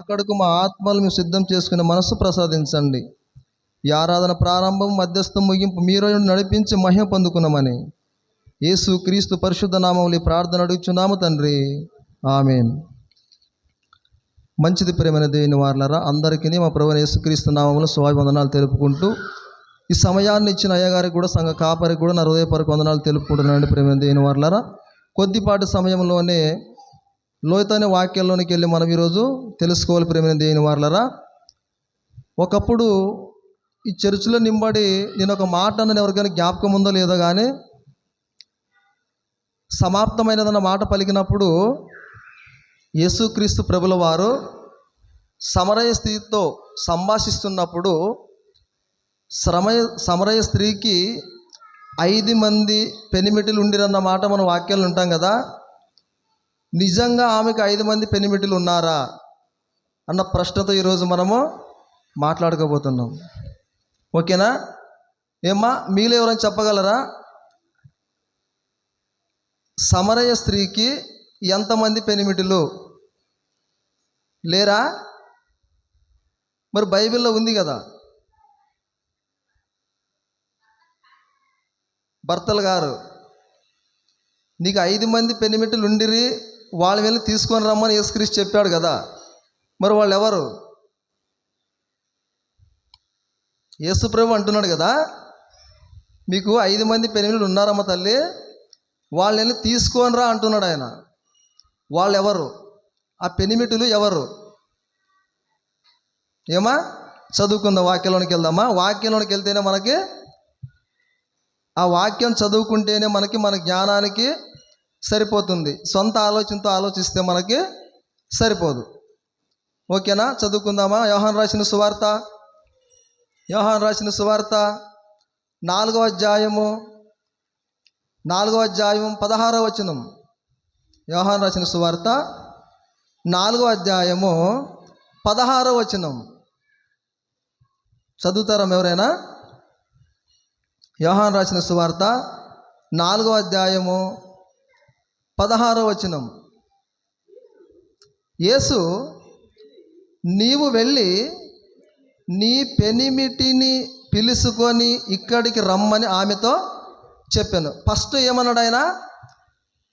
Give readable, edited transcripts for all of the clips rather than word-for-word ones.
రాకడకు మా ఆత్మలు మేము సిద్ధం చేసుకునే మనస్సు ప్రసాదించండి. ఈ ఆరాధన ప్రారంభం, మధ్యస్థం, ముగింపు మీరు నడిపించి మహిమ పొందుకున్నామని యేసు క్రీస్తు పరిశుద్ధ నామములో ఈ ప్రార్థన అడుగుచున్నాము తండ్రి, ఆమేన్. మంచిది ప్రేమైన దేవుని వారలారా, అందరికీ మా ప్రభువైన యేసుక్రీస్తు నామములో శుభాభివందనాలు తెలుపుకుంటూ, ఈ సమయాన్ని ఇచ్చిన అయ్యగారికి కూడా, సంఘ కాపరికి కూడా నా హృదయపూర్వక వందనాలు తెలుపుకుంటున్నానండి. ప్రేమైన దేవుని వారలారా, కొద్దిపాటి సమయంలోనే లోతైన వాక్యాల్లోనికి వెళ్ళి మనం ఈరోజు తెలుసుకోవాలి. ప్రేమైన దేవుని వారలారా, ఒకప్పుడు ఈ చర్చిలో నింబడి నేను ఒక మాట అన్నది ఎవరికైనా జ్ఞాపకం ఉందో లేదో కానీ, సమాప్తమైనదన్న మాట పలికినప్పుడు యేసుక్రీస్తు ప్రభుల వారు సమరయ స్త్రీతో సంభాషిస్తున్నప్పుడు సమరయ స్త్రీకి 5 మంది పెనిమిటిలు ఉండిరన్న మాట మనం వాక్యాలు ఉంటాం కదా. నిజంగా ఆమెకు 5 మంది పెనిమిటిలు ఉన్నారా అన్న ప్రశ్నతో ఈరోజు మనము మాట్లాడుకోబోతున్నాం. ఓకేనా? ఏమ్మా, మీలో ఎవరైనా చెప్పగలరా? సమరయ స్త్రీకి ఎంతమంది పెనిమిటిలు లేరా? మరి బైబిల్లో ఉంది కదా. భర్తలు గారు, నీకు 5 మంది పెనిమిటిలు ఉండిరి, వాళ్ళు వెళ్ళి తీసుకొని రమ్మని యేసుక్రీస్తు చెప్పాడు కదా. మరి వాళ్ళు ఎవరు? యేసు ప్రభు అంటున్నాడు కదా, మీకు 5 మంది పెనిమిటిలు ఉన్నారమ్మ తల్లి, వాళ్ళని తీసుకొని రా అంటున్నాడు ఆయన. వాళ్ళు ఎవరు? ఆ పెనిమిటులు ఎవరు? ఏమా, చదువుకుందాం, వాక్యంలోనికి వెళ్దామా. వాక్యంలోనికి వెళ్తేనే మనకి, ఆ వాక్యం చదువుకుంటేనే మనకి మన జ్ఞానానికి సరిపోతుంది. సొంత ఆలోచనతో ఆలోచిస్తే మనకి సరిపోదు. ఓకేనా? చదువుకుందామా. యోహాను రాసిన సువార్త 4వ అధ్యాయము 16వ వచనం. యోహాను రాసిన సువార్త 4వ అధ్యాయము 16వ వచనం చదువుతారా ఎవరైనా? యోహాను రాసిన సువార్త 4వ అధ్యాయము 16వ వచనం. యేసు, నీవు వెళ్ళి నీ పెనిమిటిని పిలుచుకొని ఇక్కడికి రమ్మని ఆమెతో చెప్పాను. ఫస్ట్ ఏమన్నాడు ఆయన?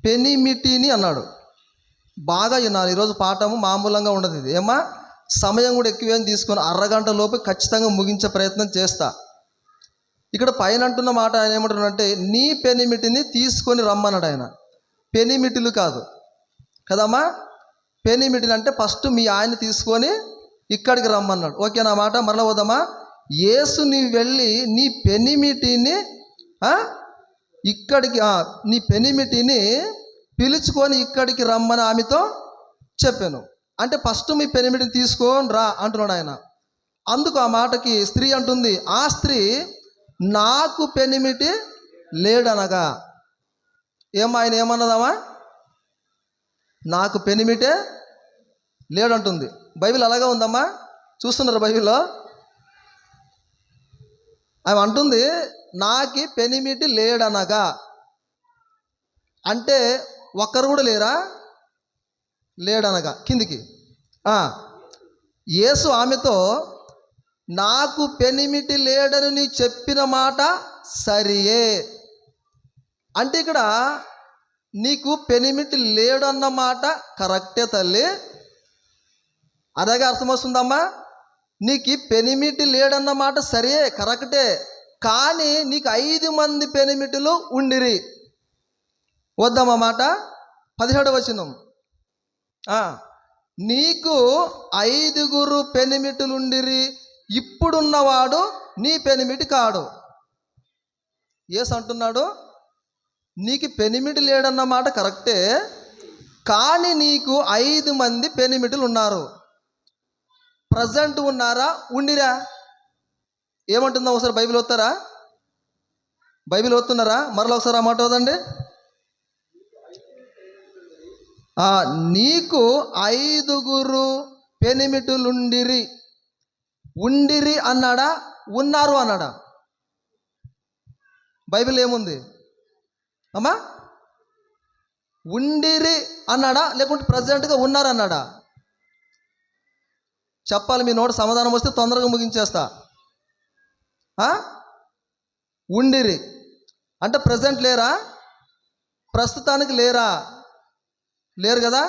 పెనిమిటిని అన్నాడు. బాగా వినాలి. ఈరోజు పాఠము మామూలంగా ఉండదు. ఇది ఏమా, సమయం కూడా ఎక్కువేం తీసుకొని అరగంట లోపు ఖచ్చితంగా ముగించే ప్రయత్నం చేస్తా. ఇక్కడ పైన అంటున్న మాట ఆయన ఏమంటున్నాడంటే, నీ పెనిమిటిని తీసుకొని రమ్మన్నాడు ఆయన. పెనిమిటిలు కాదు కదమ్మా. పెనిమిటిని అంటే ఫస్ట్ మీ ఆయన తీసుకొని ఇక్కడికి రమ్మన్నాడు. ఓకేనా మాట? మరలా పోదామా. యేసు నీవు వెళ్ళి నీ పెనిమిటిని ఇక్కడికి, నీ పెనిమిటిని పిలుచుకొని ఇక్కడికి రమ్మని ఆమెతో చెప్పాను. అంటే ఫస్ట్ మీ పెనిమిటిని తీసుకొని రా అంటున్నాడు ఆయన. అందుకు ఆ మాటకి స్త్రీ అంటుంది, ఆ స్త్రీ, నాకు పెనిమిటి లేడనగా. ఆయన ఏమన్నదామా? నాకు పెనిమిటే లేడంటుంది. బైబిల్ అలాగే ఉందమ్మా. చూస్తున్నారు బైబిల్లో? ఆమె అంటుంది, నాకి పెనిమిటి లేడనగా. అంటే ఒక్కరు కూడా లేరా? లేడనగా కిందికి. యేసు ఆమెతో, నాకు పెనిమిటి లేడని నీ చెప్పిన మాట సరియే. అంటే ఇక్కడ నీకు పెనిమిటి లేడన్న మాట కరెక్టే తల్లి. అదేగా అర్థమవుతుందమ్మా. నీకు పెనిమిటి లేడన్న మాట సరే, కరెక్టే. కానీ నీకు 5 మంది పెనిమిటిలు ఉండిరి. వద్దామా మాట? 17వ వచనం. నీకు 5 పెనిమిటులు ఉండిరి, ఇప్పుడున్నవాడు నీ పెనిమిటి కాడు. యేసు అంటున్నాడు, నీకు పెనిమిటి లేడన్న మాట కరెక్టే, కానీ నీకు 5 మంది పెనిమిటులు ఉన్నారు. ప్రజెంట్ ఉన్నారా? ఉండిరా? ఏమంటుందా? ఒకసారి బైబిల్ వస్తారా? బైబిల్ వస్తున్నారా? మరలా ఒకసారి ఆ మాట వదండి. నీకు 5 పెనిమిటులుండిరి. ఉండిరి అన్నాడా? ఉన్నారు అన్నాడా? బైబిల్ ఏముంది అమ్మా? ఉండిరి అన్నాడా లేకుంటే ప్రజెంట్గా ఉన్నారన్నాడా? చెప్పాలి, మీ నోటి సమాధానం వస్తే తొందరగా ముగించేస్తా. ఉండిరి అంటే ప్రజెంట్ లేరా? ప్రస్తుతానికి లేరా? లేరు కదా.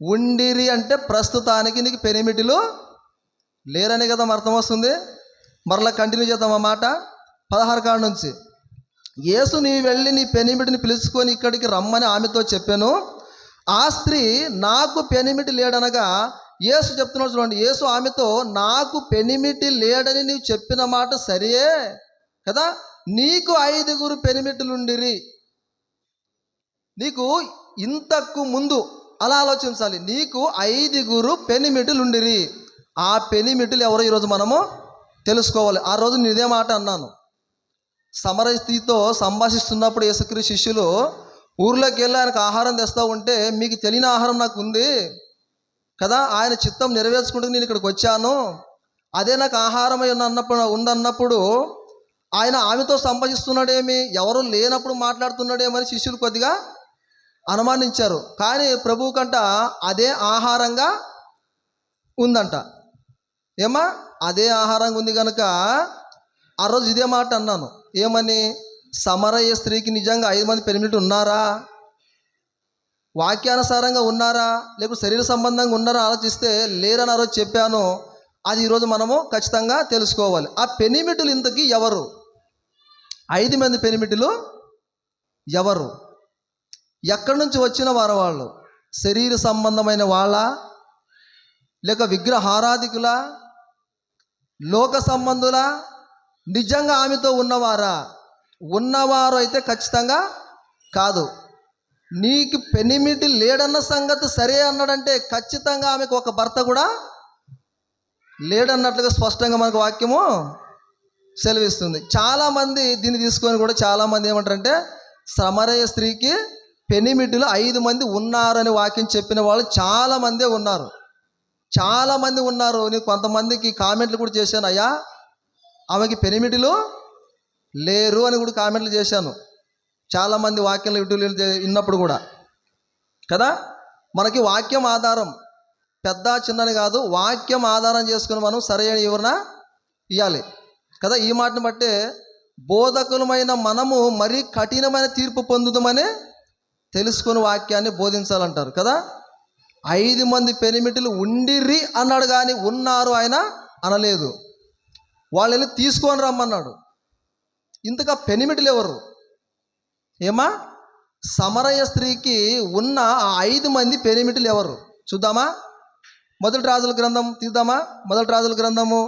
ఉండిరి అంటే ప్రస్తుతానికి నీకు పెనిమిటిలు లేరనే కదా అర్థం వస్తుంది. మరలా కంటిన్యూ చేద్దాం ఆ మాట 16 కాడ నుంచి. యేసు నీ వెళ్ళి నీ పెనిమిటిని పిలుచుకొని ఇక్కడికి రమ్మని ఆమెతో చెప్పాను. ఆ స్త్రీ నాకు పెనిమిటి లేడనగా యేసు చెప్తున్నాడు చూడండి. యేసు ఆమెతో నాకు పెనిమిటి లేడని నీవు చెప్పిన మాట సరియే కదా, నీకు 5 పెనిమిటిలుండిరి. నీకు ఇంతకు ముందు అలా ఆలోచించాలి, నీకు 5 పెనిమిటిలుండిరి. ఆ పెనిమిటిలు ఎవరో ఈరోజు మనము తెలుసుకోవాలి. ఆ రోజు నేను ఇదే మాట అన్నాను. సమరయ స్త్రీతో సంభాషిస్తున్నప్పుడు యేసుక్రీస్తు శిష్యులు ఊర్లోకి వెళ్ళి ఆయనకు ఆహారం తెస్తూ ఉంటే, మీకు తెలియని ఆహారం నాకు ఉంది కదా, ఆయన చిత్తం నెరవేర్చుకుంటూ నేను ఇక్కడికి వచ్చాను, అదే నాకు ఆహారమై ఉందన్నప్పుడు ఆయన ఆమెతో సంభాషిస్తున్నాడేమి, ఎవరు లేనప్పుడు మాట్లాడుతున్నాడేమని శిష్యులు కొద్దిగా అనుమానించారు. కానీ ప్రభువు కంట అదే ఆహారంగా ఉందంట. ఏమా అదే ఆహారంగా ఉంది కనుక ఆ రోజు ఇదే మాట అన్నాను. ఏమని? సమరయ స్త్రీకి నిజంగా 5 పెనిమిటి ఉన్నారా, వాక్యానుసారంగా ఉన్నారా, లేకపోతే శరీర సంబంధంగా ఉన్నారా ఆలోచిస్తే లేరని ఆ రోజు చెప్పాను. అది ఈరోజు మనము ఖచ్చితంగా తెలుసుకోవాలి. ఆ పెనిమిటులు ఇంతకీ ఎవరు? 5 పెనిమిటులు ఎవరు? ఎక్కడి నుంచి వచ్చిన వారు వాళ్ళు? శరీర సంబంధమైన వాళ్ళ, లేక విగ్రహారాధికుల, లోక సంబంధుల, నిజంగా ఆమెతో ఉన్నవారా? ఉన్నవారు అయితే ఖచ్చితంగా కాదు. నీకు పెనిమిటి లేడన్న సంగతి సరే అన్నాడంటే ఖచ్చితంగా ఆమెకు ఒక భర్త కూడా లేడన్నట్లుగా స్పష్టంగా మనకు వాక్యము సెలవిస్తుంది. చాలామంది దీన్ని తీసుకొని కూడా చాలామంది ఏమంటారంటే సమరయ స్త్రీకి పెనిమిటిలు 5 ఉన్నారని వాక్యం చెప్పిన వాళ్ళు చాలామందే ఉన్నారు. చాలామంది ఉన్నారు. నేను కొంతమందికి కామెంట్లు కూడా చేశాను, అయ్యా ఆమెకి పెనిమిటిలు లేరు అని కూడా కామెంట్లు చేశాను. చాలామంది వాక్యంలో యూట్యూబ్ విన్నప్పుడు కూడా కదా. మనకి వాక్యం ఆధారం, పెద్ద చిన్నని కాదు, వాక్యం ఆధారం చేసుకుని మనం సరైన వివరణ ఇవ్వాలి కదా. ఈ మాటను బట్టే బోధకులమైన మనము మరీ కఠినమైన తీర్పు పొందుదామని తెలుసుకుని వాక్యాన్ని బోధించాలంటారు కదా. 5 పెనిమిటిలు ఉండిర్రి అన్నాడు కానీ ఉన్నారు ఆయన అనలేదు. వాళ్ళని తీసుకొని రమ్మన్నాడు. ఇంతగా పెనిమిటిలు ఎవరు? ఏమా సమరయ స్త్రీకి ఉన్న ఆ 5 పెనిమిటిలు ఎవరు చూద్దామా. మొదటి రాజుల గ్రంథం తీద్దామా. మొదటి రాజుల గ్రంథము,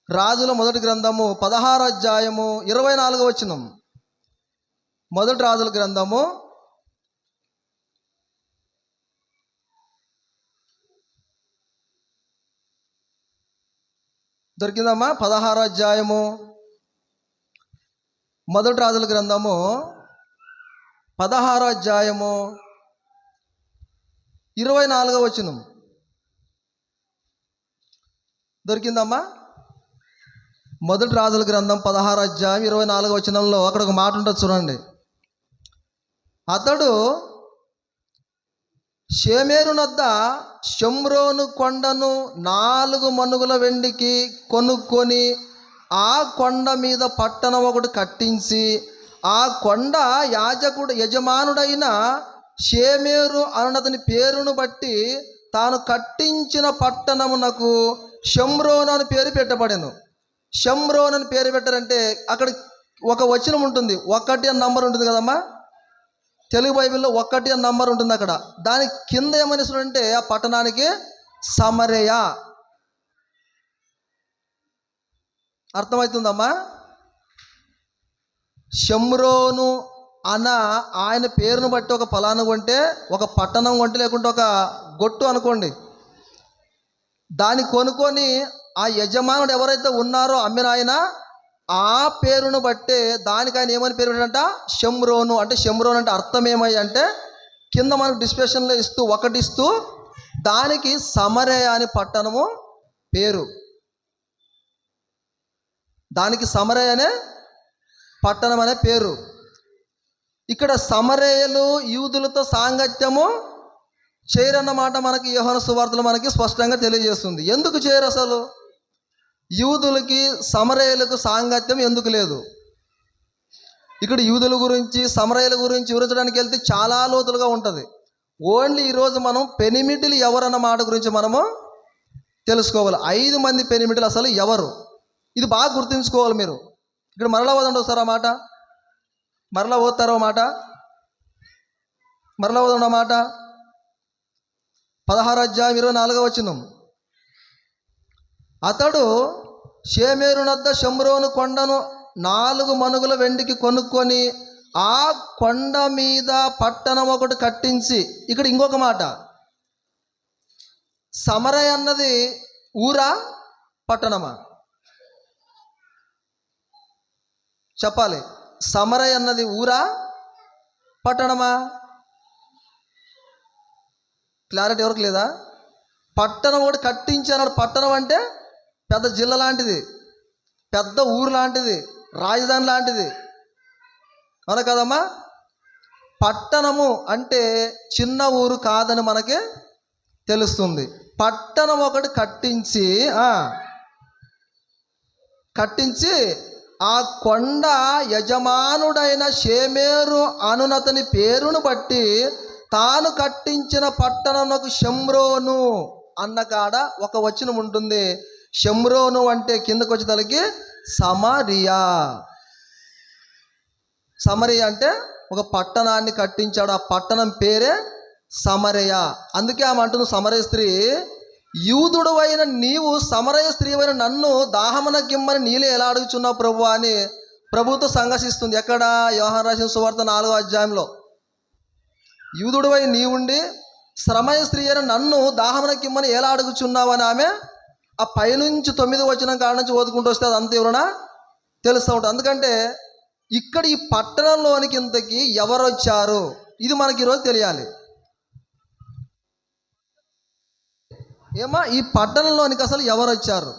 రాజుల మొదటి గ్రంథము 16వ అధ్యాయము 24వ వచనం. మొదటి రాజుల గ్రంథము 16వ అధ్యాయము మొదటి రాజుల గ్రంథము 16వ అధ్యాయము 24వ వచనం దొరికిందమ్మా. మొదటి రాజుల గ్రంథం 16వ అధ్యాయం 24వ వచనంలో అక్కడ ఒక మాట ఉంటుంది చూడండి. అతడు షేమేరునొద్ద షోమ్రోను కొండను 4 మణుగుల వెండికి కొనుక్కొని ఆ కొండ మీద పట్టణం ఒకటి కట్టించి ఆ కొండ యజమానుడైన షేమేరు అన్నతని పేరును బట్టి తాను కట్టించిన పట్టణమునకు షోమ్రోను అని పేరు పెట్టబడెను. షోమ్రోను అని పేరు పెట్టారంటే అక్కడ ఒక వచనం ఉంటుంది, 1 అని నంబర్ ఉంటుంది కదమ్మా. తెలుగు బైబిల్లో 1 అని నంబర్ ఉంటుంది అక్కడ. దాని కింద ఏమని అంటే ఆ పట్టణానికి సమరయ. అర్థమవుతుందమ్మా. షోమ్రోను అన్న ఆయన పేరును బట్టి ఒక ఫలాను కొంటే, ఒక పట్టణం కొంటే, లేకుంటే ఒక గొట్టు అనుకోండి, దాన్ని కొనుక్కొని ఆ యజమానుడు ఎవరైతే ఉన్నారో అమ్మిన ఆయన ఆ పేరును బట్టే దానికి ఆయన ఏమని పేరు పెట్టాడంట? షోమ్రోను. అంటే షోమ్రోను అంటే అర్థం ఏమై అంటే కింద మనకు డిస్క్రిప్షన్లో ఇస్తూ 1 ఇస్తూ దానికి సమరయ అని పట్టణము పేరు. దానికి సమరయ అనే పట్టణం అనే పేరు. ఇక్కడ సమరయలు యూదులతో సాంగత్యము చేయరన్నమాట మనకి యోహాను సువార్తలు మనకి స్పష్టంగా తెలియజేస్తుంది. ఎందుకు చేయరు అసలు? యూదులకి సమరయులకు సాంగత్యం ఎందుకు లేదు? ఇక్కడ యూదుల గురించి సమరయుల గురించి వివరించడానికి వెళ్తే చాలా లోతులుగా ఉంటుంది. ఓన్లీ ఈరోజు మనం పెనిమిటిలు ఎవరన్న మాట గురించి మనము తెలుసుకోవాలి. 5 మంది పెనిమిటిలు అసలు ఎవరు? ఇది బాగా గుర్తుంచుకోవాలి మీరు. ఇక్కడ మరలా వదండి ఒకసారి ఆ మాట, మరలా ఓద్తారో మాట, మరలా వదండి ఆ మాట. 16వ అధ్యాయం 24వ వచనం. అతడు షేమేరునద్ద షమ్రోను కొండను 4 మనుగుల వెండికి కొనుక్కొని ఆ కొండ మీద పట్టణం ఒకటి కట్టించి. ఇక్కడ ఇంకొక మాట, సమరయ అన్నది ఊరా పట్టణమా? చెప్పాలి. సమరయ అన్నది ఊరా పట్టణమా? క్లారిటీ ఎవరికి లేదా? పట్టణం ఒకటి కట్టించాడు. పట్టణం అంటే పెద్ద జిల్లా లాంటిది, పెద్ద ఊరు లాంటిది, రాజధాని లాంటిది, అవునా కదమ్మా? పట్టణము అంటే చిన్న ఊరు కాదని మనకి తెలుస్తుంది. పట్టణం ఒకటి కట్టించి ఆ కొండ యజమానుడైన షేమేరు అనునతని పేరును బట్టి తాను కట్టించిన పట్టణమునకు షమ్రోను అన్న కాడ ఒక వచనం ఉంటుంది. షమ్రోను అంటే కిందకు వచ్చే తలకి సమరియా. సమరియా అంటే ఒక పట్టణాన్ని కట్టించాడు. ఆ పట్టణం పేరే సమరయ. అందుకే ఆమె అంటుంది, సమరయ స్త్రీ, యూదుడు అయిన నీవు సమరయ స్త్రీ అయిన నన్ను దాహమున గిమ్మని నీలే ఎలా అడుగుచున్నావు ప్రభు అని ప్రభుతో సంఘర్షిస్తుంది. ఎక్కడ? యోహాను రాసిన సువార్త 4వ అధ్యాయంలో. యూదుడు అయిన నీవుండి సమరయ స్త్రీ అయిన నన్ను దాహమున గిమ్మని ఎలా అడుగుచున్నావు అని ఆమె ఆ పైనుంచి 9వ వచనం కాడ నుంచి ఓదుకుంటూ వస్తే అది అంత వివరణ తెలుస్తూ ఉంటుంది. ఎందుకంటే ఇక్కడ ఈ పట్టణంలోనికి ఇంతకీ ఎవరు వచ్చారు, ఇది మనకి ఈరోజు తెలియాలి. ఏమా ఈ పట్టణంలోనికి అసలు ఎవరు వచ్చారు?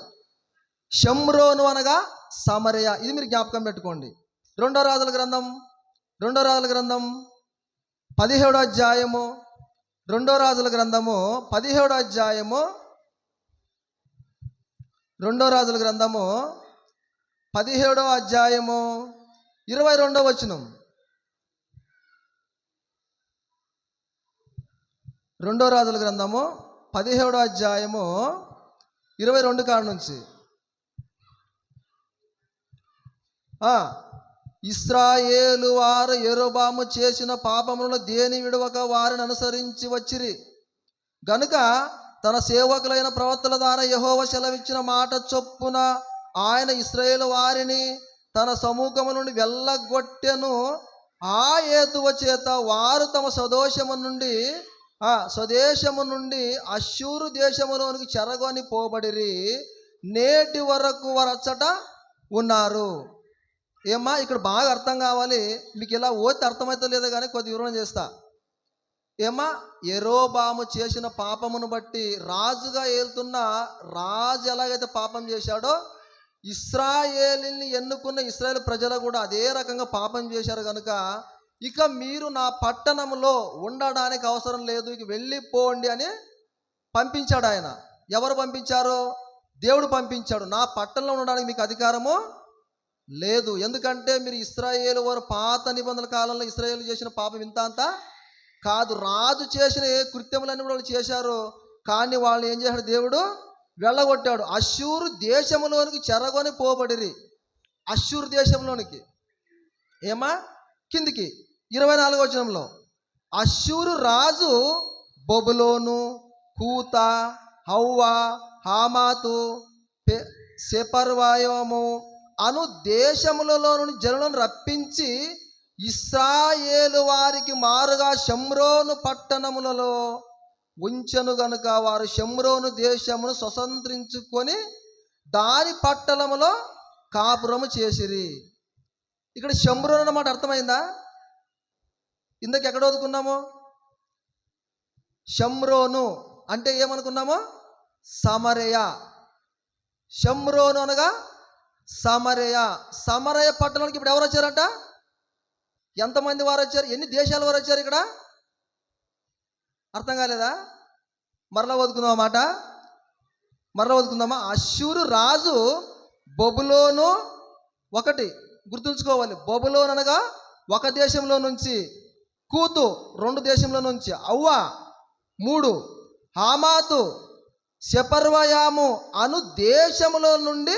షమ్రోను అనగా సమరయ. ఇది మీరు జ్ఞాపకం పెట్టుకోండి. 2వ రాజుల గ్రంథం 17వ అధ్యాయము 2వ రాజుల గ్రంథము 17వ అధ్యాయము 2వ రాజుల గ్రంథము 17వ అధ్యాయము 22వ వచనం. 2వ రాజుల గ్రంథము 17వ అధ్యాయము 22 కాడ నుంచి. ఇశ్రాయేలు వారు యెరొబాము చేసిన పాపములను దేని విడవక వారిని అనుసరించి వచ్చిరి గనుక తన సేవకులైన ప్రవక్తల ద్వారా యెహోవా సెలవిచ్చిన మాట చొప్పున ఆయన ఇశ్రాయేలు వారిని తన సముఖము నుండి వెళ్ళగొట్టెను. ఆ హేతువ చేత వారు తమ స్వదేశము నుండి అష్షూరు దేశములోనికి చెరగొని పోబడిరి. నేటి వరకు వారచ్చట ఉన్నారు. ఏమ్మా ఇక్కడ బాగా అర్థం కావాలి మీకు. ఇలా ఓతే అర్థమైతే లేదో కానీ కొద్ది వివరణ చేస్తా. ఏమా యెరొబాము చేసిన పాపమును బట్టి రాజుగా ఏలుతున్న రాజు ఎలాగైతే పాపం చేశాడో ఇశ్రాయేలుని ఎన్నుకున్న ఇశ్రాయేలు ప్రజలు కూడా అదే రకంగా పాపం చేశారు. కనుక ఇక మీరు నా పట్టణంలో ఉండడానికి అవసరం లేదు, ఇక వెళ్ళిపోండి అని పంపించాడు ఆయన. ఎవరు పంపించారు? దేవుడు పంపించాడు. నా పట్టణంలో ఉండడానికి మీకు అధికారము లేదు. ఎందుకంటే మీరు ఇశ్రాయేలు వారు పాత నిబంధనల కాలంలో ఇశ్రాయేలు చేసిన పాపం ఇంత అంతా కాదు. రాజు చేసిన ఏ కృత్యములన్నీ కూడా వాళ్ళు చేశారు, కానీ వాళ్ళని ఏం చేశాడు? దేవుడు వెళ్ళగొట్టాడు. అష్షూరు దేశంలోనికి చెరగొని పోబడిరి. అష్షూరు దేశంలోనికి ఏమా కిందికి 24వ వచనంలో అష్షూరు రాజు బబులోను, కూత, హవ్వా, హామాతు, సెపర్వాయోము అను దేశములలో నుండి జనులను రప్పించి ఇశ్రాయేలు వారికి మారుగా షమ్రోను పట్టణములలో ఉంచెను గనుక వారు షమ్రోను దేశమును స్వతంత్రించుకొని దాని పట్టణములో కాపురము చేసిరి. ఇక్కడ షమ్రోను అన్నమాట అర్థమైందా? ఇందాక ఎక్కడ వదుకున్నాము? షమ్రోను అంటే ఏమనుకున్నాము? సమరయ. షమ్రోను అనగా సమరయ. సమరయ పట్టణానికి ఇప్పుడు ఎవరు వచ్చారట? ఎంతమంది వారు వచ్చారు? ఎన్ని దేశాల వారు వచ్చారు? ఇక్కడ అర్థం కాలేదా? మరలా వదుకుందాం మాట, మరలా వదుకుందామా? అష్షూరు రాజు బబులోను, ఒకటి గుర్తుంచుకోవాలి, బబులోను అనగా ఒక దేశంలో నుంచి, కూతు రెండు దేశంలో నుంచి, అవ్వ మూడు, హామాతు సెపర్వయాము అను దేశములో నుండి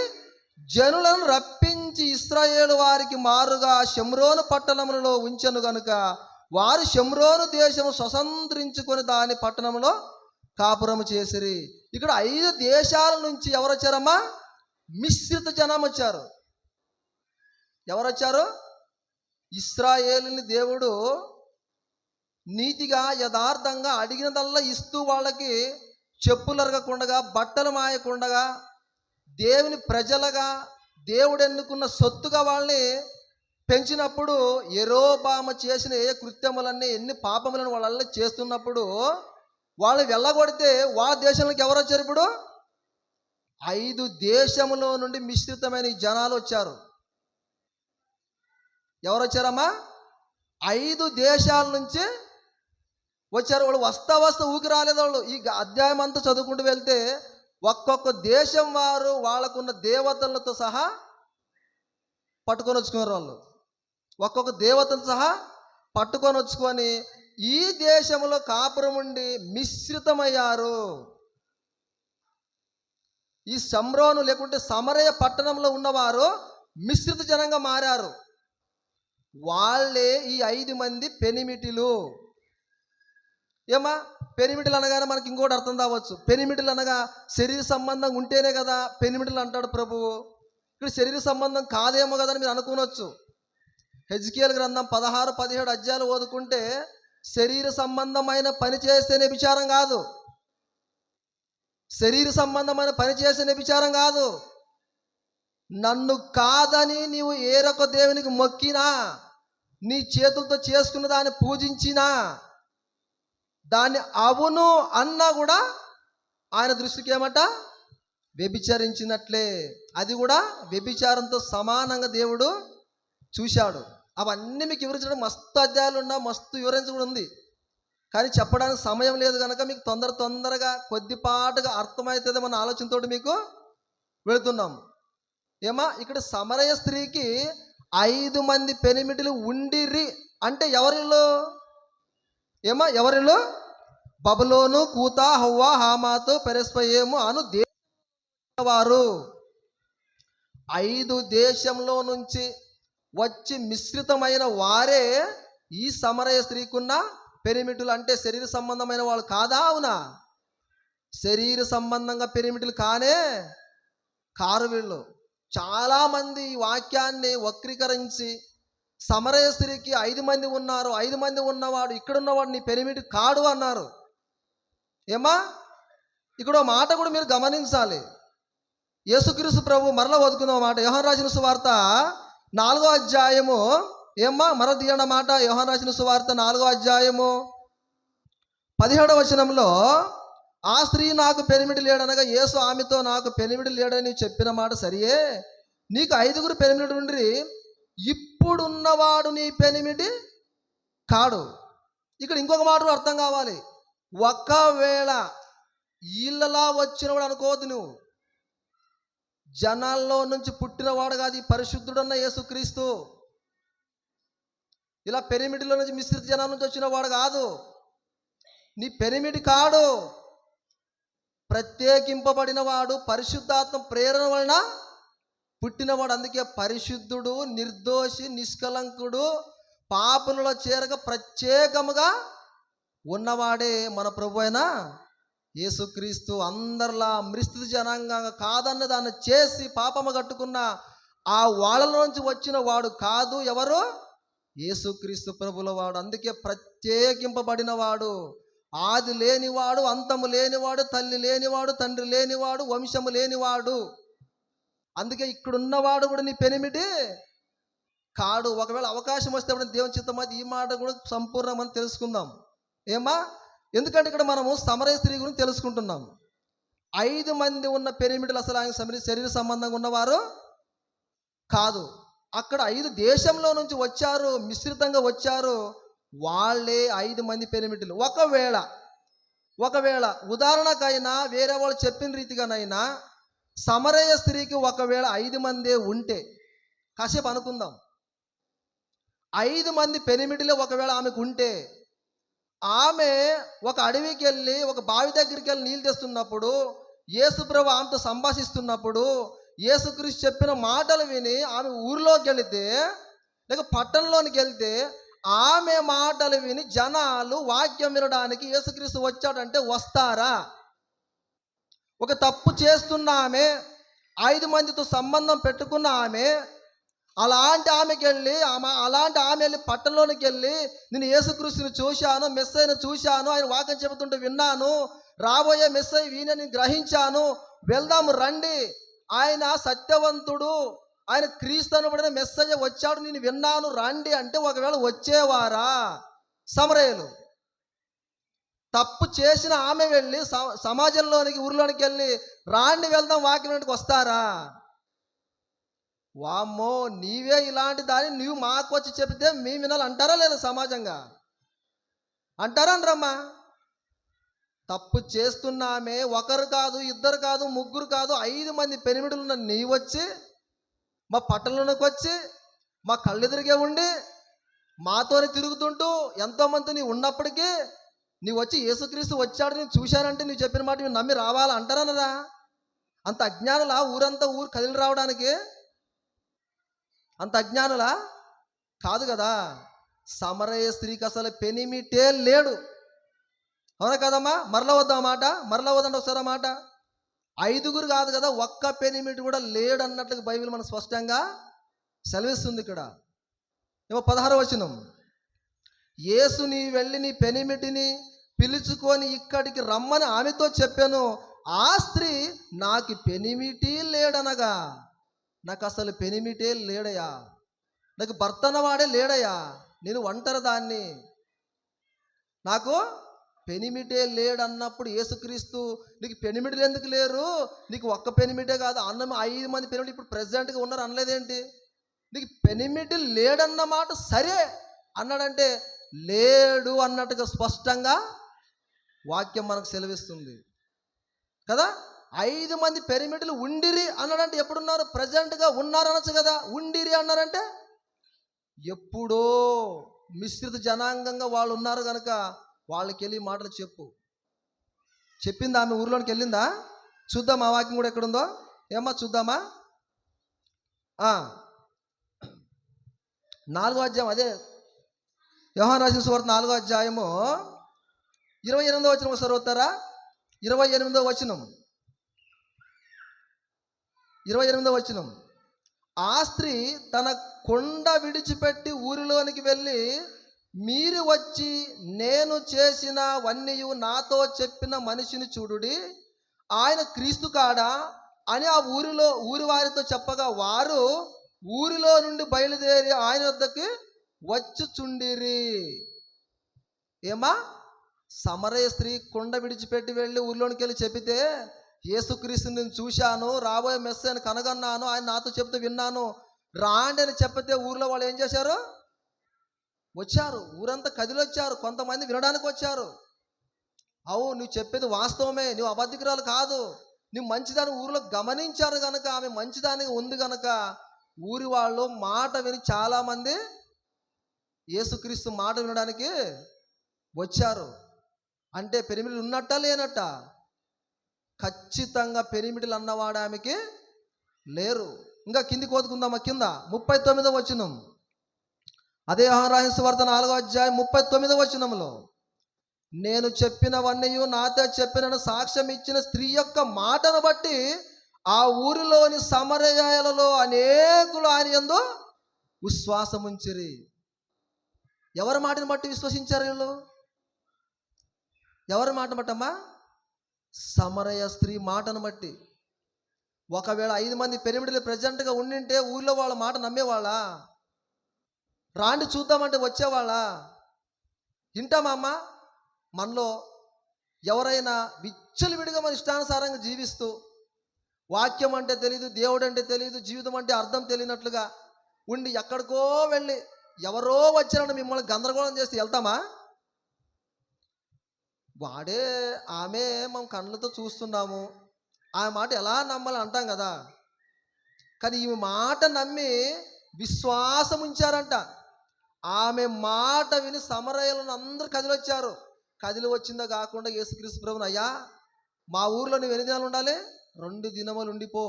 జనులను రప్పించి ఇశ్రాయేలు వారికి మారుగా షమ్రోను పట్టణములలో ఉంచెను గనుక వారు షమ్రోను దేశము స్వతంత్రించుకొని దాని పట్టణంలో కాపురము చేసిరి. ఇక్కడ 5 దేశాల నుంచి ఎవరు వచ్చారమ్మా? మిశ్రిత జనం వచ్చారు. ఎవరు వచ్చారు? ఇశ్రాయేలుని దేవుడు నీతిగా యథార్థంగా అడిగినదల్లా ఇస్తూ వాళ్ళకి చెప్పులు అరగకుండగా, బట్టలు మాయకుండగా, దేవుని ప్రజలుగా, దేవుడు ఎన్నుకున్న సొత్తుగా వాళ్ళని పెంచినప్పుడు, యెరోబాము చేసిన ఏ కృత్యములన్నీ, ఎన్ని పాపములను వాళ్ళ చేస్తున్నప్పుడు వాళ్ళు వెళ్ళగొడితే వాళ్ళ దేశంలోకి ఎవరు వచ్చారు? ఇప్పుడు 5 దేశములో నుండి మిశ్రితమైన ఈ జనాలు వచ్చారు. ఎవరు వచ్చారమ్మా? 5 దేశాల నుంచి వచ్చారు. వాళ్ళు వస్తా ఊకి రాలేదు. వాళ్ళు ఈ అధ్యాయం అంతా చదువుకుంటూ వెళ్తే ఒక్కొక్క దేశం వారు వాళ్ళకున్న దేవతలతో సహా పట్టుకొని వచ్చుకున్నారు. వాళ్ళు ఒక్కొక్క దేవతలతో సహా పట్టుకొని వచ్చుకొని ఈ దేశంలో కాపురం ఉండి మిశ్రితమయ్యారు. ఈ షమ్రోను లేకుంటే సమరయ పట్టణంలో ఉన్నవారు మిశ్రిత జనంగా మారారు. వాళ్ళే ఈ 5 మంది పెనిమిటిలు. ఏమా పెనిమిటిలు అనగానే మనకి ఇంకోటి అర్థం కావచ్చు. పెనిమిటిలు అనగా శరీర సంబంధం ఉంటేనే కదా పెనిమిటిలు అంటాడు ప్రభువు. ఇక్కడ శరీర సంబంధం కాదేమో కదా అని మీరు అనుకోవచ్చు. హెజ్కేల్ గ్రంథం 16, 17 అధ్యాయాలు ఓదుకుంటే శరీర సంబంధమైన పని చేస్తేనే విచారం కాదు, శరీర సంబంధమైన పని చేస్తేనే విచారం కాదు. నన్ను కాదని నీవు ఏరొక దేవునికి మొక్కినా, నీ చేతులతో చేసుకున్న దాన్ని పూజించినా, దాన్ని అవును అన్నా కూడా ఆయన దృష్టికి ఏమట? వ్యభిచరించినట్లే. అది కూడా వ్యభిచారంతో సమానంగా దేవుడు చూశాడు. అవన్నీ మీకు వివరించడం మస్తు అధ్యాయాలు ఉన్నా, మస్తు వివరించ కూడా ఉంది. కానీ చెప్పడానికి సమయం లేదు కనుక మీకు తొందరగా కొద్దిపాటుగా అర్థమవుతుంది మన ఆలోచనతో మీకు వెళుతున్నాం. ఏమా ఇక్కడ సమరయ స్త్రీకి 5 మంది పెనిమిటిలు ఉండిరి అంటే ఎవరిలో? ఏమా ఎవరిలో? బబులోను, కూత, హవ్వ, హామాతు, పెరెస్పయేము అను దేశవారు. 5 దేశంలో నుంచి వచ్చి మిశ్రితమైన వారే ఈ సమరయ స్త్రీకున్న పెరిమిటులు. అంటే శరీర సంబంధమైన వాళ్ళు కాదా? అవునా? శరీర సంబంధంగా పెరిమిటులు కారు వీళ్ళు. చాలామంది ఈ వాక్యాన్ని వక్రీకరించి సమరయ స్త్రీకి 5 మంది ఉన్నారు, 5 మంది ఉన్నవాడు ఇక్కడున్నవాడు నీ పెరిమిటి కాడు అన్నారు. ఏమా ఇక్కడ మాట కూడా మీరు గమనించాలి. యేసుక్రీస్తు ప్రభు మరలా వదుకుందాం మాట. యోహాను రాసిన సువార్త 4వ అధ్యాయము. ఏమ్మా మరో తీయండి మాట. యోహాను రాసిన సువార్త 4వ అధ్యాయము 17వ వచనంలో, ఆ స్త్రీ నాకు పెనిమిటి లేడనగా యేసు ఆమెతో, నాకు పెనిమిటి లేడని చెప్పిన మాట సరియే, నీకు 5 పెనిమిటి ఉండి ఇప్పుడున్నవాడు నీ పెనిమిటి కాడు. ఇక్కడ ఇంకొక మాట అర్థం కావాలి. ఒకవేళ వీళ్ళలా వచ్చినవాడు అనుకోవద్దు, నువ్వు జనాల్లో నుంచి పుట్టినవాడు కాదు, ఈ పరిశుద్ధుడన్న యేసుక్రీస్తు. ఇలా పెనిమిటిలో నుంచి మిశ్రిత జనాల నుంచి వచ్చిన వాడు కాదు, నీ పెనిమిటి కాడు. ప్రత్యేకింపబడిన వాడు, పరిశుద్ధాత్మ ప్రేరణ వలన పుట్టినవాడు. అందుకే పరిశుద్ధుడు, నిర్దోషి, నిష్కలంకుడు, పాపులలో చేరక ప్రత్యేకముగా ఉన్నవాడే మన ప్రభు అయిన యేసుక్రీస్తు. అందరిలా మిశ్రిత జనాంగంగా కాదన్న దాన్ని చేసి పాపము కట్టుకున్న ఆ వాళ్ళలోంచి వచ్చిన వాడు కాదు. ఎవరు? యేసుక్రీస్తు ప్రభుల వాడు. అందుకే ప్రత్యేకింపబడిన వాడు, ఆది లేనివాడు, అంతము లేనివాడు, తల్లి లేనివాడు, తండ్రి లేనివాడు, వంశము లేనివాడు. అందుకే ఇక్కడున్నవాడు కూడా నీ పెనిమిటి కాడు. ఒకవేళ అవకాశం వస్తే దేవుని చిత్తం అయితే ఈ మాట కూడా సంపూర్ణమని తెలుసుకుందాం. ఏమా ఎందుకంటే ఇక్కడ మనము సమరయ స్త్రీ గురించి తెలుసుకుంటున్నాం. 5 మంది ఉన్న పెనిమిటిలు అసలు ఆయన శరీర సంబంధంగా ఉన్నవారు కాదు. అక్కడ 5 దేశంలో నుంచి వచ్చారు, మిశ్రితంగా వచ్చారు. వాళ్ళే 5 మంది పెనిమిటిలు. ఒకవేళ ఒకవేళ ఉదాహరణకైనా వేరే వాళ్ళు చెప్పిన రీతిగానైనా సమరయ స్త్రీకి ఒకవేళ 5 మందే ఉంటే, కాసేపు అనుకుందాం, 5 మంది పెనిమిటిలో ఒకవేళ ఆమెకు ఉంటే, ఆమె ఒక అడవికి వెళ్ళి ఒక బావి దగ్గరికి వెళ్ళి నీళ్ళు తెస్తున్నప్పుడు యేసుప్రభు ఆమెతో సంభాషిస్తున్నప్పుడు యేసుక్రీస్తు చెప్పిన మాటలు విని ఆమె ఊరిలోకి వెళితే లేక పట్టణంలోనికి వెళ్తే ఆమె మాటలు విని జనాలు వాక్యం వినడానికి యేసుక్రీస్తు వచ్చాడంటే వస్తారా? ఒక తప్పు చేస్తున్న ఆమె, 5 మందితో సంబంధం పెట్టుకున్న ఆమె, అలాంటి ఆమె వెళ్ళి పట్టణంలోనికి వెళ్ళి నేను యేసుక్రీస్తుని చూశాను, మెస్సయ్యను చూశాను, ఆయన వాక్యం చెబుతుంటే విన్నాను, రాబోయే మెస్సయ్య వీణని గ్రహించాను, వెళ్దాము రండి, ఆయన సత్యవంతుడు, ఆయన క్రీస్తు అనబడిన మెస్సయ్య వచ్చాడు, నేను విన్నాను రండి అంటే ఒకవేళ వచ్చేవారా? సమరయులు తప్పు చేసిన ఆమె వెళ్ళి సమాజంలోనికి ఊరిలోనికి వెళ్ళి రాండి వెళ్దాం వాక్యంలోనికి వస్తారా? వామ్మో, నీవే ఇలాంటి దాన్ని నువ్వు మాకు వచ్చి చెబితే మేము వినాలి అంటారా లేదా? సమాజంగా అంటారా అనరమ్మా? తప్పు చేస్తున్నామే, ఒకరు కాదు, ఇద్దరు కాదు, ముగ్గురు కాదు, 5 మంది పెనిమిడులు ఉన్న నీ వచ్చి మా పట్టణంలోకి వచ్చి మా కళ్ళెదురుగే ఉండి మాతోనే తిరుగుతుంటూ ఎంతోమంది నీ ఉన్నప్పటికీ నీవు వచ్చి యేసుక్రీస్తు వచ్చాడు నేను చూశానంటే నువ్వు చెప్పిన మాట నువ్వు నమ్మి రావాలా అంటారనరా? అంత అజ్ఞానులా ఊరు కదిలి రావడానికి? అంత అజ్ఞానులా? కాదు కదా. సమరయ స్త్రీకి అసలు పెనిమిటే లేడు. అవునా కదమ్మా? మరలా వద్దాం మాట, మరలా వద్దండి ఒకసారి ఆ మాట. 5గురు కాదు కదా, ఒక్క పెనిమిటి కూడా లేడు అన్నట్లుగా బైబిల్ మనకు స్పష్టంగా సెలవిస్తుంది. ఇక్కడ ఏమో 16వ వచనం, యేసు నీ వెళ్ళి నీ పెనిమిటిని పిలుచుకొని ఇక్కడికి రమ్మని ఆమెతో చెప్పాను. ఆ స్త్రీ నాకు పెనిమిటి లేడనగా, నాకు అసలు పెనిమిటే లేడయా, నాకు భర్త అన్నవాడే లేడయా, నేను ఒంటరి దాన్ని, నాకు పెనిమిటే లేడన్నప్పుడు యేసుక్రీస్తు నీకు పెనిమిటిలు ఎందుకు లేరు, నీకు ఒక్క పెనిమిటే కాదు అన్న 5 మంది పెనిమిటి ఇప్పుడు ప్రెసిడెంట్గా ఉన్నారు అనలేదేంటి? నీకు పెనిమిటి లేడన్న మాట సరే అన్నాడంటే లేడు అన్నట్టుగా స్పష్టంగా వాక్యం మనకు సెలవిస్తుంది కదా. 5 మంది పెనిమిటిలు ఉండిరి అన్నాడంటే ఎప్పుడున్నారు? ప్రజెంట్గా ఉన్నారు అనొచ్చు కదా. ఉండిరి అన్నారంటే ఎప్పుడో మిశ్రిత జనాంగంగా వాళ్ళు ఉన్నారు కనుక వాళ్ళకి వెళ్ళి మాటలు చెప్పిందా? ఆమె ఊర్లోనికి వెళ్ళిందా? చూద్దాం ఆ వాక్యం కూడా ఎక్కడుందో. ఏమ్మా చూద్దామా? 4వ అధ్యాయం, అదే యోహాను రాసిన సువార్త 4వ అధ్యాయము 28వ వచనం ఒకసారి అవుతారా? 28వ వచనం, 28వ వచనం, ఆ స్త్రీ తన కొండ విడిచిపెట్టి ఊరిలోనికి వెళ్ళి మీరు వచ్చి నేను చేసిన వన్నీయు నాతో చెప్పిన మనిషిని చూడుడి, ఆయన క్రీస్తు కాడా అని ఆ ఊరి వారితో చెప్పగా వారు ఊరిలో నుండి బయలుదేరి ఆయన వద్దకి వచ్చుచుండిరి. ఏమా? సమరయ స్త్రీ కొండ విడిచిపెట్టి వెళ్ళి ఊరిలోనికి వెళ్ళి చెప్పితే యేసుక్రీస్తుని నేను చూశాను, రాబోయే మెస్సయ్యను కనగన్నాను, ఆయన నాతో చెప్తే విన్నాను, రాండి అని చెప్పితే ఊరిలో వాళ్ళు ఏం చేశారు? వచ్చారు. ఊరంతా కదిలొచ్చారు. కొంతమంది వినడానికి వచ్చారు. అవు నువ్వు చెప్పేది వాస్తవమే, నువ్వు అబద్ధికురాలు కాదు, నువ్వు మంచిదాన్ని ఊరిలో గమనించారు కనుక, ఆమె మంచిదానికి ఉంది కనుక ఊరి వాళ్ళు మాట విని చాలామంది యేసుక్రీస్తు మాట వినడానికి వచ్చారు. అంటే పెనిమిటిలు ఉన్నట్ట లేనట్ట? ఖచ్చితంగా పెనిమిటిలు అన్నవాడు ఆమెకి లేరు. ఇంకా కింది కోతుకుందామా, కింద 39వ వచనం, అదే యోహాను రాసిన సువార్త 4వ అధ్యాయం 39వ వచనంలో, నేను చెప్పినవన్నీ నాతో చెప్పినను సాక్ష్యం ఇచ్చిన స్త్రీ యొక్క మాటను బట్టి ఆ ఊరిలోని సమరయాలలో అనేకులు ఆయన యందు విశ్వాసముంచిరి. ఎవరి మాటను బట్టి విశ్వసించారు వీళ్ళు? ఎవరి మాట బట్టమ్మా? సమరయ స్త్రీ మాటను బట్టి. ఒకవేళ 5 మంది పెనిమిటిలు ప్రెజెంట్గా ఉండింటే ఊళ్ళో వాళ్ళ మాట నమ్మేవాళ్ళా? రాండి చూద్దామంటే వచ్చేవాళ్ళ? వింటామా అమ్మ? మనలో ఎవరైనా విచ్చలవిడిగా మన ఇష్టానుసారంగా జీవిస్తూ వాక్యం అంటే తెలియదు, దేవుడు అంటే తెలియదు, జీవితం అంటే అర్థం తెలియనట్లుగా ఉండి ఎక్కడికో వెళ్ళి ఎవరో వచ్చారని మిమ్మల్ని గందరగోళం చేస్తే వెళ్తామా? వాడే ఆమె మనం కళ్ళతో చూస్తున్నాము, ఆ మాట ఎలా నమ్మాలి అంటాం కదా. కానీ ఈ మాట నమ్మి విశ్వాసం ఉంచారంట. ఆమె మాట విని సమరయులను అందరూ కదిలొచ్చారు. కదిలి వచ్చిందా కాకుండా యేసుక్రీస్తు ప్రభువుని, అయ్యా మా ఊర్లో నువ్వు ఎన్ని దినాలు ఉండాలి? 2 దినములు ఉండిపో,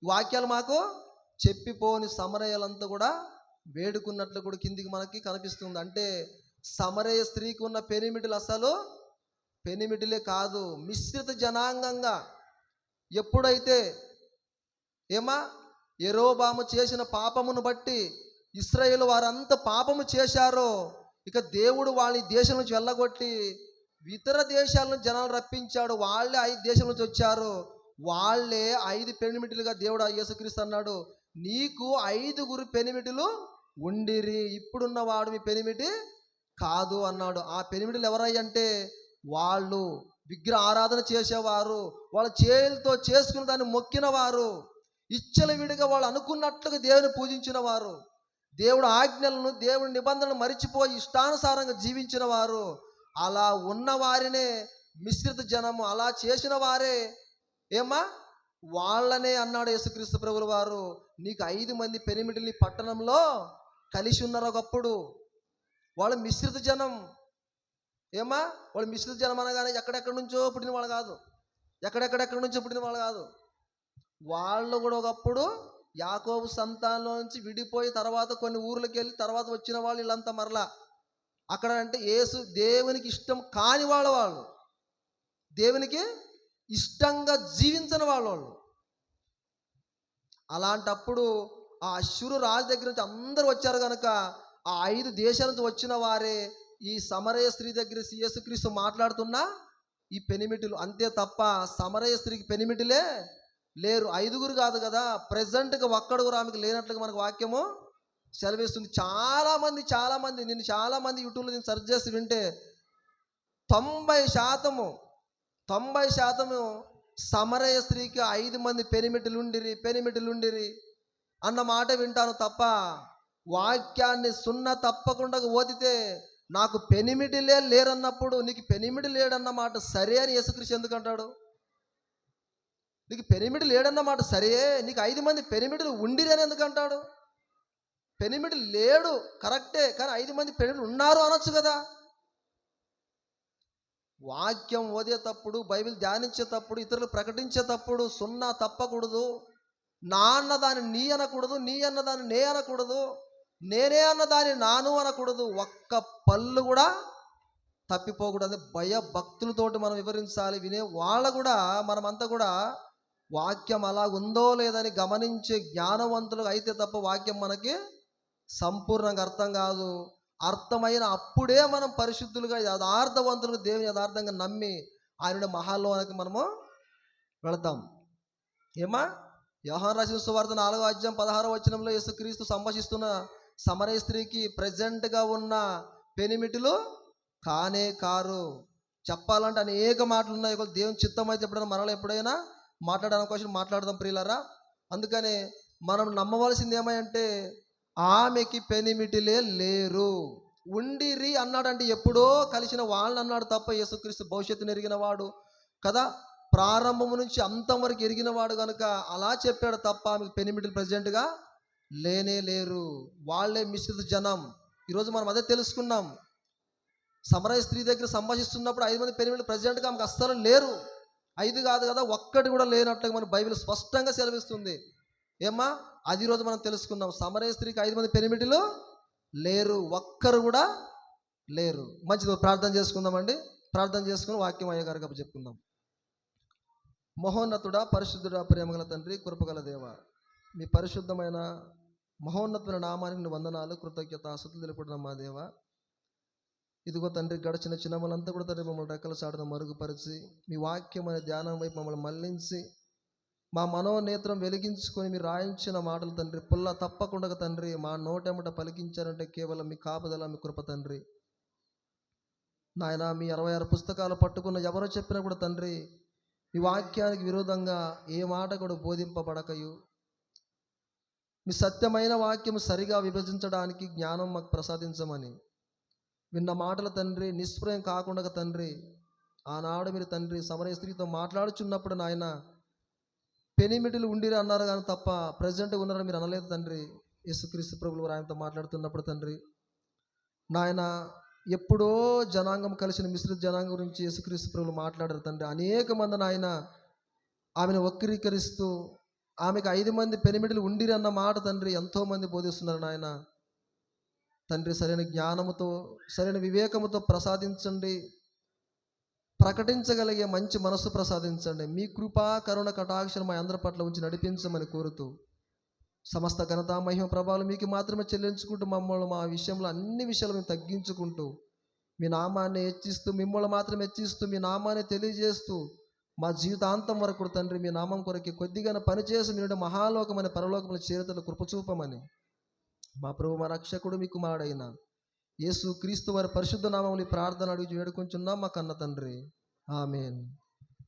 వాక్యాలు మాకు చెప్పిపోని సమరయులంతా కూడా వేడుకున్నట్లు కూడా కిందికి మనకి కనిపిస్తుంది. అంటే సమరయ స్త్రీకి ఉన్న పెనిమిటిలు అసలు పెనిమిటిలే కాదు, మిశ్రిత జనాంగంగా. ఎప్పుడైతే ఏమా యెరోబాము చేసిన పాపమును బట్టి ఇశ్రాయేలు వారంతా పాపము చేశారో, ఇక దేవుడు వాళ్ళ దేశం నుంచి వెళ్ళగొట్టి ఇతర దేశాల నుంచి జనాలు రప్పించాడు. వాళ్ళే 5 దేశం నుంచి వచ్చారు. వాళ్ళే 5 పెనిమిటిలుగా దేవుడు యేసుక్రీస్తు అన్నాడు, నీకు 5 పెనిమిటిలు ఉండిరి, ఇప్పుడున్న వాడు మీ పెనిమిటి కాదు అన్నాడు. ఆ పెనిమిటిలు ఎవరయ్యంటే వాళ్ళు విగ్రహ ఆరాధన చేసేవారు, వాళ్ళ చేతులతో చేసుకున్న దాన్ని మొక్కిన వారు, ఇచ్చల విడిగా వాళ్ళు అనుకున్నట్లుగా దేవుని పూజించిన వారు, దేవుడు ఆజ్ఞలను దేవుడి నిబంధనలు మరిచిపోయి ఇష్టానుసారంగా జీవించిన వారు. అలా ఉన్న వారినే మిశ్రిత జనము, అలా చేసిన వారే వాళ్ళనే అన్నాడు యేసుక్రీస్తు ప్రభుల వారు, నీకు 5 మంది పెనిమిటిని పట్టణంలో కలిసి ఉన్నారు. ఒకప్పుడు వాళ్ళు మిశ్రిత జనం. వాళ్ళు మిశ్రిత జనం అనగానే ఎక్కడెక్కడి నుంచో పుట్టిన వాళ్ళు కాదు, ఎక్కడెక్కడెక్కడి నుంచో పుట్టిన వాళ్ళు కాదు. వాళ్ళు కూడా ఒకప్పుడు యాకోబు సంతానంలో నుంచి విడిపోయి తర్వాత కొన్ని ఊర్లకు వెళ్ళి తర్వాత వచ్చిన వాళ్ళు వీళ్ళంతా మరలా అక్కడ అంటే దేవునికి ఇష్టం కాని వాళ్ళు దేవునికి ఇష్టంగా జీవించని వాళ్ళు. అలాంటప్పుడు ఆ అశ్షూరు రాజు దగ్గర నుంచి అందరూ వచ్చారు కనుక ఆ 5 దేశాల నుంచి వచ్చిన వారే ఈ సమరయ స్త్రీ దగ్గర యేసుక్రీస్తు మాట్లాడుతున్న ఈ పెనిమిటిలు. అంతే తప్ప సమరయ స్త్రీకి పెనిమిటిలే లేరు. 5 కాదు కదా, ప్రెజెంట్గా ఒక్కడుగురు ఆమెకు లేనట్లుగా మనకు వాక్యము సెలవిస్తుంది. చాలామంది నేను చాలామంది యూట్యూబ్లో నేను సెర్చ్ చేసి వింటే 90% సమరయ స్త్రీకి 5 మంది పెనిమిటిలుండిరి అన్న మాట వింటాను తప్ప వాక్యాన్ని తప్పకుండా ఓదితే నాకు పెనిమిటిలే లేరన్నప్పుడు నీకు పెనిమిటి లేడన్న మాట సరే అని యేసుక్రీస్తు ఎందుకు అంటాడు? నీకు పెనిమిటి లేడన్న మాట సరే, నీకు 5 మంది పెనిమిటిలు ఉండిరి అని ఎందుకు అంటాడు? పెనిమిటి లేడు కరెక్టే, కానీ 5 మంది పెనిమిటిలు ఉన్నారు అనొచ్చు కదా. వాక్యం ఓదేటప్పుడు, బైబిల్ ధ్యానించేటప్పుడు, ఇతరులు ప్రకటించేటప్పుడు తప్పకూడదు. నా అన్నదాన్ని నీ అనకూడదు, నీ అన్నదాన్ని నే అనకూడదు, నేనే అన్నదాన్ని నాను అనకూడదు. ఒక్క పళ్ళు కూడా తప్పిపోకూడదు. భయభక్తులతోటి మనం వివరించాలి. వినే వాళ్ళ కూడా మనమంతా కూడా వాక్యం అలా ఉందో లేదని గమనించే జ్ఞానవంతులు అయితే తప్ప వాక్యం మనకి సంపూర్ణంగా అర్థం కాదు. అర్థమైన అప్పుడే మనం పరిశుద్ధులుగా యథార్థవంతులుగా దేవుని యథార్థంగా నమ్మి ఆయన మహాలోనికి మనము వెళతాం. యోహాను రాసిన సువార్త 4వ అధ్యాయం 16వ వచనంలో యేసుక్రీస్తు సంభాషిస్తున్న సమరయ స్త్రీకి ప్రెజెంట్గా ఉన్న పెనిమిటిలు కానే కారు. చెప్పాలంటే అనేక మాటలు ఉన్నాయి. దేవుని చిత్తం అయితే ఎప్పుడైనా మనలో ఎప్పుడైనా మాట్లాడడానికి కోసం మాట్లాడదాం ప్రియులారా. అందుకనే మనం నమ్మవలసింది ఏమంటే ఆమెకి పెనిమిటిలే లేరు, ఉండిరి అన్నాడంటే ఎప్పుడో కలిసిన వాళ్ళని అన్నాడు తప్ప యేసుక్రీస్తు భవిష్యత్తును ఎరిగిన వాడు కదా, ప్రారంభము నుంచి అంతం వరకు ఎరిగిన వాడు కనుక అలా చెప్పాడు తప్ప ఆమెకు పెనిమిటిలు ప్రెజెంట్గా లేనే లేరు. వాళ్ళే మిశ్రిత జనం. ఈరోజు మనం అదే తెలుసుకున్నాం. సమరయ స్త్రీ దగ్గర సంభాషిస్తున్నప్పుడు 5 మంది పెనిమిటిలు ప్రెజెంట్గా ఆమెకు అస్సలు లేరు. 5 కాదు కదా, ఒక్కటి కూడా లేనట్టుగా మన బైబిల్ స్పష్టంగా సెలవిస్తుంది. అది రోజు మనం తెలుసుకున్నాం. సమరయ స్త్రీకి 5 మంది పెనిమిటిలు లేరు, ఒక్కరు కూడా లేరు. మంచిది, ప్రార్థన చేసుకుందామండి. ప్రార్థన చేసుకుని వాక్యం అయ్యగారు కప్ప చెప్పుకుందాం. మహోన్నతుడా, పరిశుద్ధుడా, ప్రేమగల తండ్రి, కృపగల దేవ, మీ పరిశుద్ధమైన మహోన్నతమైన నామానికి నువ్వు వందనాలు, కృతజ్ఞత, స్తుతులు తెలుపుతున్నాం మా దేవ. ఇదిగో తండ్రి, గడిచిన చిన్నమలంతా కూడా తండ్రి మమ్మల్ని రెక్కల చాటును మరుగుపరిచి మీ వాక్యం అనే ధ్యానం వైపు మమ్మల్ని మళ్లించి మా మనోనేత్రం వెలిగించుకొని మీరు రాయించిన మాటలు తండ్రి పుల్ల తప్పకుండా తండ్రి మా నోటెమట పలికించారంటే కేవలం మీ కాపుదల, మీ కృప తండ్రి. నాయన, మీ 66 పుస్తకాలు పట్టుకున్న ఎవరో చెప్పినా కూడా తండ్రి మీ వాక్యానికి విరోధంగా ఏ మాట కూడా బోధింపబడకయు, మీ సత్యమైన వాక్యం సరిగా విభజించడానికి జ్ఞానం మాకు ప్రసాదించమని విన్న మాటలు తండ్రి నిష్ప్రయం కాకుండా తండ్రి ఆనాడు మీరు తండ్రి సమరయ స్త్రీతో మాట్లాడుచున్నప్పుడు నాయన పెనిమిటిలు ఉండిరా అన్నారు కానీ తప్ప ప్రజెంట్గా ఉన్నారని మీరు అనలేదు తండ్రి. యేసుక్రీస్తు ప్రభువు ఆయనతో మాట్లాడుతున్నప్పుడు తండ్రి నాయన ఎప్పుడో జనాంగం కలిసిన మిశ్రిత జనాంగం గురించి యేసుక్రీస్తు ప్రభువు మాట్లాడారు తండ్రి. అనేక మంది నాయన ఆమెను వక్రీకరిస్తూ ఆమెకు 5 మంది పెనిమిటిలు ఉండిరి అన్న మాట తండ్రి ఎంతోమంది బోధిస్తున్నారు నాయన. తండ్రి సరైన జ్ఞానముతో సరైన వివేకముతో ప్రసాదించండి, ప్రకటించగలిగే మంచి మనస్సు ప్రసాదించండి. మీ కృపా కరుణ కటాక్షం మా అందరి పట్ల ఉంచి నడిపించమని కోరుతూ సమస్త ఘనత మహిమ ప్రభావాలు మీకు మాత్రమే చెల్లించుకుంటూ మమ్మల్ని మా విషయంలో అన్ని విషయాలు మేము తగ్గించుకుంటూ మీ నామాన్ని హెచ్చిస్తూ మిమ్మల్ని మాత్రం హెచ్చిస్తూ మీ నామాన్ని తెలియజేస్తూ మా జీవితాంతం వరకు తండ్రి మీ నామం కొరకు కొద్దిగా పనిచేసి మీరు మహాలోకమని పరలోకముల చేరుతలు కృపచూపమని మా ప్రభు మా రక్షకుడు మీకు మాడైన యేసు క్రీస్తు వారి పరిశుద్ధ నామముని ప్రార్థన అడిగి వేడుకొంచున్నాం మా కన్న తండ్రి. ఆమేన్.